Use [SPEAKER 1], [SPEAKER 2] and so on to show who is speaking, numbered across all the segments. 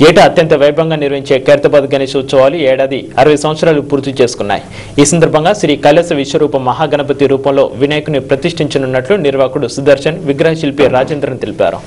[SPEAKER 1] ఏటా అత్యంత వైభవంగా నిర్వహించే ఖైరతాబాద్ గణేష్ ఉత్సవాలు ఏడాది 60 సంవత్సరాలు పూర్తి చేసుకున్నాయి. ఈ సందర్భంగా శ్రీ కైలాస విశ్వరూప మహాగణపతి రూపంలో వినాయకుని ప్రతిష్ఠించనున్నట్లు నిర్వాహకుడు సుదర్శన్, విగ్రహ శిల్పి రాజేంద్రన్ తెలిపారు.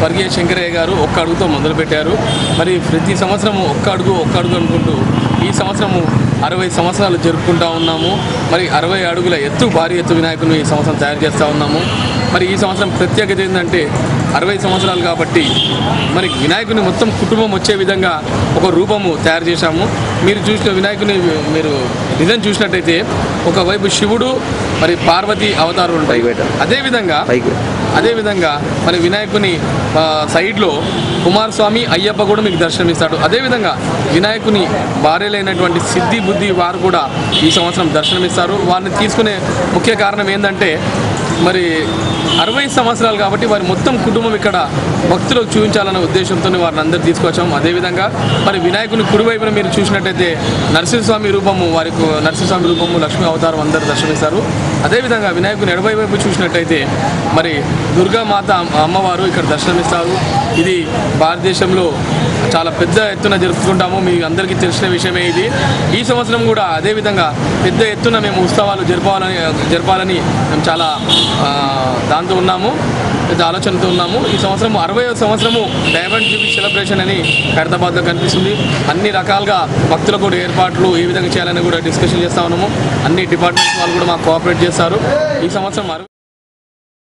[SPEAKER 2] స్వర్గీయ శంకరయ్య గారు ఒక్క అడుగుతో మొదలుపెట్టారు. మరి ప్రతి సంవత్సరము ఒక్క అడుగు అనుకుంటూ ఈ సంవత్సరము 60 సంవత్సరాలు జరుపుకుంటూ ఉన్నాము. మరి 60 అడుగుల భారీ ఎత్తు వినాయకుని ఈ సంవత్సరం తయారు చేస్తూ ఉన్నాము. మరి ఈ సంవత్సరం ప్రత్యేకత ఏంటంటే 60 సంవత్సరాలు కాబట్టి మరి వినాయకుని మొత్తం కుటుంబం వచ్చే విధంగా ఒక రూపము తయారు చేశాము. మీరు చూసిన వినాయకుని మీరు నిజం చూసినట్టయితే ఒకవైపు శివుడు మరి పార్వతి అవతారాలు ఉంటాయి. అదేవిధంగా మరి వినాయకుని సైడ్లో కుమారస్వామి, అయ్యప్ప కూడా మీకు దర్శనమిస్తాడు. అదేవిధంగా వినాయకుని భార్యలైనటువంటి సిద్ధి బుద్ధి వారు కూడా ఈ సంవత్సరం దర్శనమిస్తారు. వారిని తీసుకునే ముఖ్య కారణం ఏంటంటే మరి 60 సంవత్సరాలు కాబట్టి వారి మొత్తం కుటుంబం ఇక్కడ భక్తులకు చూపించాలనే ఉద్దేశంతో వారిని అందరూ తీసుకొచ్చాము. అదేవిధంగా మరి వినాయకుని కుడివైపున మీరు చూసినట్టయితే నరసింహస్వామి రూపము, నరసింహస్వామి రూపము, లక్ష్మీ అవతారం అందరూ దర్శనమిస్తారు. అదేవిధంగా వినాయకుని ఎడమవైపు చూసినట్టయితే మరి దుర్గామాత అమ్మవారు ఇక్కడ దర్శనమిస్తారు. ఇది భారతదేశంలో చాలా పెద్ద ఎత్తున జరుపుకుంటాము. మీ అందరికీ తెలిసిన విషయమే ఇది. ఈ సంవత్సరం కూడా అదేవిధంగా పెద్ద ఎత్తున మేము ఉత్సవాలు జరపాలని మేము చాలా దాంతో ఉన్నాము, పెద్ద ఆలోచనతో ఉన్నాము. ఈ సంవత్సరం 60వ సంవత్సరము డైమండ్ జూబ్లీ సెలబ్రేషన్ అని ఖైరతాబాద్లో కనిపిస్తుంది. అన్ని రకాలుగా భక్తులకు కూడా ఏర్పాట్లు ఏ విధంగా చేయాలని కూడా డిస్కషన్ చేస్తూ ఉన్నాము. అన్ని డిపార్ట్మెంట్స్ వాళ్ళు కూడా మాకు కోఆపరేట్ చేస్తారు. ఈ సంవత్సరం